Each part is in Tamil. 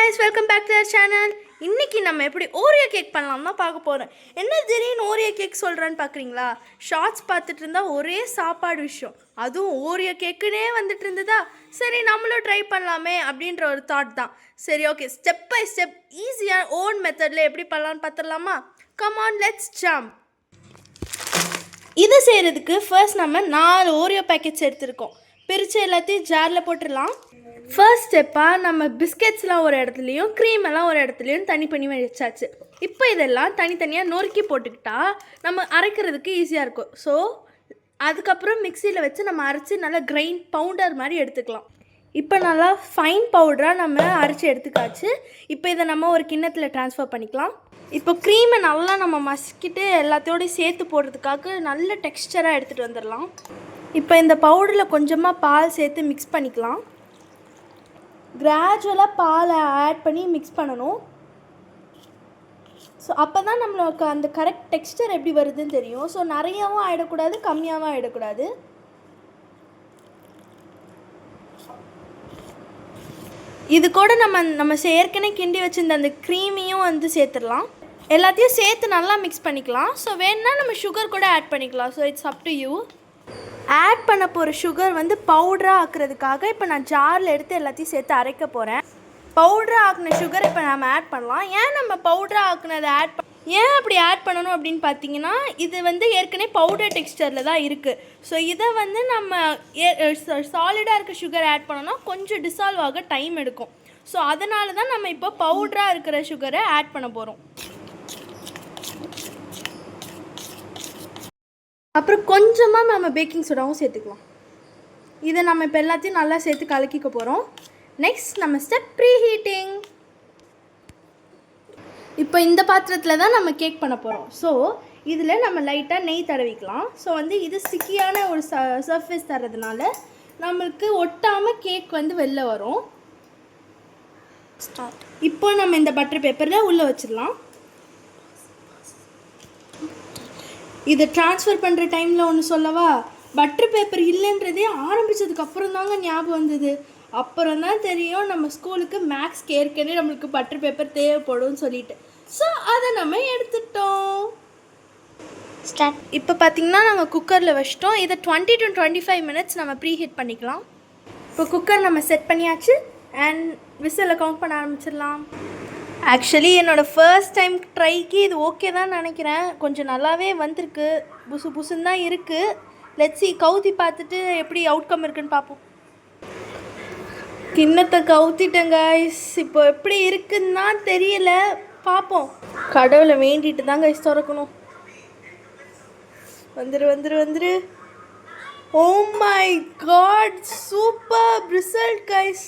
guys, welcome back to our channel. இன்னைக்கு நம்ம எப்படி ஓரியோ கேக் பண்ணலாம்னா பார்க்க போறோம். என்ன திடீர்னு ஓரியோ கேக் சொல்றேன்னு பார்க்கறீங்களா? ஷார்ட்ஸ் பார்த்துட்டு இருந்தா ஒரே சாப்பாடு விஷயம். அதுவும் ஓரியோ கேக்குனே வந்துட்டு இருந்ததா? சரி நம்மளும் ட்ரை பண்ணலாமே அப்படின்ற ஒரு தாட் தான். சரி ஓகே, ஸ்டெப் பை ஸ்டெப் ஈஸியா ஓன் மெத்தட்ல எப்படி பண்ணலாம்னு பார்த்தறலாமா? Come on, let's jump. இது செய்கிறதுக்கு ஃபர்ஸ்ட் நம்ம 4 ஓரியோ பேக்கெட்ஸ் எடுத்துருக்கோம். பிரித்து எல்லாத்தையும் ஜாரில் போட்டுடலாம். ஃபர்ஸ்ட் ஸ்டெப்பாக நம்ம பிஸ்கெட்ஸ்லாம் ஒரு இடத்துலையும் க்ரீமெல்லாம் ஒரு இடத்துலையும் தனி பண்ணி வச்சாச்சு. இப்போ இதெல்லாம் தனித்தனியாக நொறுக்கி போட்டுக்கிட்டா நம்ம அரைக்கிறதுக்கு ஈஸியாக இருக்கும். ஸோ அதுக்கப்புறம் மிக்சியில் வச்சு நம்ம அரைச்சி நல்லா கிரைண்ட் பவுடர் மாதிரி எடுத்துக்கலாம். இப்போ நல்லா ஃபைன் பவுடராக நம்ம அரைச்சி எடுத்துக்காச்சு. இப்போ இதை நம்ம ஒரு கிண்ணத்தில் ட்ரான்ஸ்ஃபர் பண்ணிக்கலாம். இப்போ க்ரீமை நல்லா நம்ம மசிக்கிட்டு எல்லாத்தையோடையும் சேர்த்து போடுறதுக்காக நல்ல டெக்ஸ்டராக எடுத்துகிட்டு வந்துடலாம். இப்போ இந்த பவுடரில் கொஞ்சமாக பால் சேர்த்து மிக்ஸ் பண்ணிக்கலாம். கிராஜுவலாக பாலை ஆட் பண்ணி மிக்ஸ் பண்ணணும். ஸோ அப்போ தான் நம்மளுக்கு அந்த கரெக்ட் டெக்ஸ்டர் எப்படி வருதுன்னு தெரியும். ஸோ நிறையாவும் ஆகிடக்கூடாது, கம்மியாகவும் ஆகிடக்கூடாது. இது கூட நம்ம ஏற்கனவே கிண்டி வச்சுருந்த அந்த க்ரீமையும் வந்து சேர்த்துடலாம். எல்லாத்தையும் சேர்த்து நல்லா மிக்ஸ் பண்ணிக்கலாம். ஸோ வேணுன்னா நம்ம சுகர் கூட ஆட் பண்ணிக்கலாம். So it's up to you. Add பண்ண போகிற சுகர் வந்து பவுடராக ஆக்குறதுக்காக இப்போ நான் ஜாரில் எடுத்து எல்லாத்தையும் சேர்த்து அரைக்க போகிறேன். பவுடராக ஆக்குன சுகர் இப்போ நம்ம ஆட் பண்ணலாம். ஏன் நம்ம பவுடராக ஆக்குனதை ஏன் அப்படி ஆட் பண்ணணும் அப்படின்னு பார்த்தீங்கன்னா, இது வந்து ஏற்கனவே பவுடர் டெக்ஸ்டரில் தான் இருக்குது. ஸோ இதை வந்து நம்ம சாலிடாக இருக்க சுகர் ஆட் பண்ணோன்னா கொஞ்சம் டிசால்வ் ஆக டைம் எடுக்கும். ஸோ அதனால தான் நம்ம இப்போ பவுடராக இருக்கிற சுகரை ஆட் பண்ண போகிறோம். அப்புறம் கொஞ்சமாக நம்ம பேக்கிங் சோடாவும் சேர்த்துக்கலாம். இதை நம்ம இப்போ எல்லாத்தையும் நல்லா சேர்த்து கலக்கிக்க போகிறோம். நெக்ஸ்ட் நம்ம ஸ்டெப் ப்ரீ ஹீட்டிங். இப்போ இந்த பாத்திரத்தில் தான் நம்ம கேக் பண்ண போகிறோம். ஸோ இதில் நம்ம லைட்டாக நெய் தடவிக்கலாம். ஸோ வந்து இது சிக்கியான ஒரு சர்ஃபேஸ் தர்றதுனால நம்மளுக்கு ஒட்டாமல் கேக் வந்து வெளில வரும். இப்போ நம்ம இந்த பட்டர் பேப்பரில் உள்ளே வச்சிடலாம். இதை ட்ரான்ஸ்ஃபர் பண்ணுற டைமில் ஒன்று சொல்லவா, பட்டர் பேப்பர் இல்லைன்றதே ஆரம்பித்ததுக்கப்புறம் தாங்க ஞாபகம் வந்தது. அப்புறம் தான் தெரியும் நம்ம ஸ்கூலுக்கு மேக்ஸ்க்கு ஏற்கனவே நம்மளுக்கு பட்டர் பேப்பர் தேவைப்படும்னு சொல்லிட்டு. ஸோ அதை நம்ம எடுத்துட்டோம். இப்போ பார்த்திங்கன்னா நாங்கள் குக்கரில் வச்சிட்டோம். இதை 20 to 25 minutes நம்ம ப்ரீ ஹீட் பண்ணிக்கலாம். இப்போ குக்கர் நம்ம செட் பண்ணியாச்சு. அண்ட் விசிலை கவுண்ட் பண்ண ஆரம்பிச்சிடலாம். ஆக்சுவலி என்னோடய ஃபர்ஸ்ட் டைம் ட்ரைக்கு இது ஓகே தான் நினைக்கிறேன். கொஞ்சம் நல்லாவே வந்திருக்கு. புசுன்னு தான் இருக்குது. லெட்ஸி கவுத்தி பார்த்துட்டு எப்படி அவுட்கம் இருக்குன்னு பார்ப்போம். கிண்ணத்தை கவுத்திட்டேன் கைஸ். இப்போ எப்படி இருக்குன்னா தெரியல, பார்ப்போம். கடவுளை வேண்டிட்டு தான் கைஸ் திறக்கணும். வந்துரு. Oh my God, super result guys.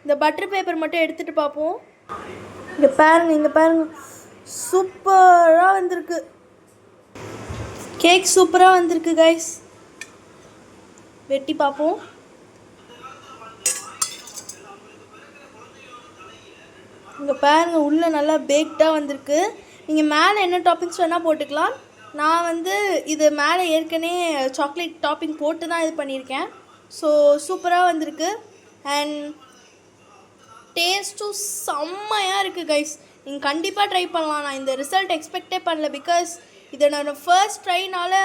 இந்த பட்டர் பேப்பர் மட்டும் எடுத்துகிட்டு பார்ப்போம். இங்கே பாருங்க, சூப்பராக வந்திருக்கு. கேக் சூப்பராக வந்திருக்கு கைஸ். வெட்டி பார்ப்போம். இங்கே பாருங்க, உள்ளே நல்லா பேக்டாக வந்திருக்கு. நீங்கள் மேலே என்ன டாப்பிங்ஸ் வேணால் போட்டுக்கலாம். நான் வந்து இது மேலே ஏற்கனவே சாக்லேட் டாப்பிங் போட்டு தான் இது பண்ணியிருக்கேன். ஸோ சூப்பராக வந்திருக்கு. அண்ட் டேஸ்ட்டும் செம்மையாக இருக்குது கைஸ். நீங்கள் கண்டிப்பாக ட்ரை பண்ணலாம். நான் இந்த ரிசல்ட் எக்ஸ்பெக்டே பண்ணல. பிகாஸ் இதை நான் ஃபர்ஸ்ட் ட்ரைனால்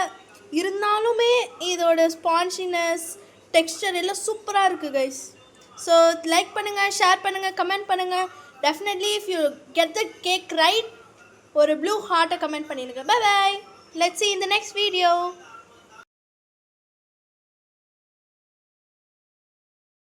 இருந்தாலுமே இதோட ஸ்பான்ஜினஸ் டெக்ஸ்டர் எல்லாம் சூப்பராக இருக்குது கைஸ். ஸோ லைக் பண்ணுங்கள், ஷேர் பண்ணுங்கள், கமெண்ட் பண்ணுங்கள். Definitely if you get the cake right ஒரு ப்ளூ ஹார்ட்டை கமெண்ட் பண்ணிடுங்க. Bye bye. Let's see in the next video.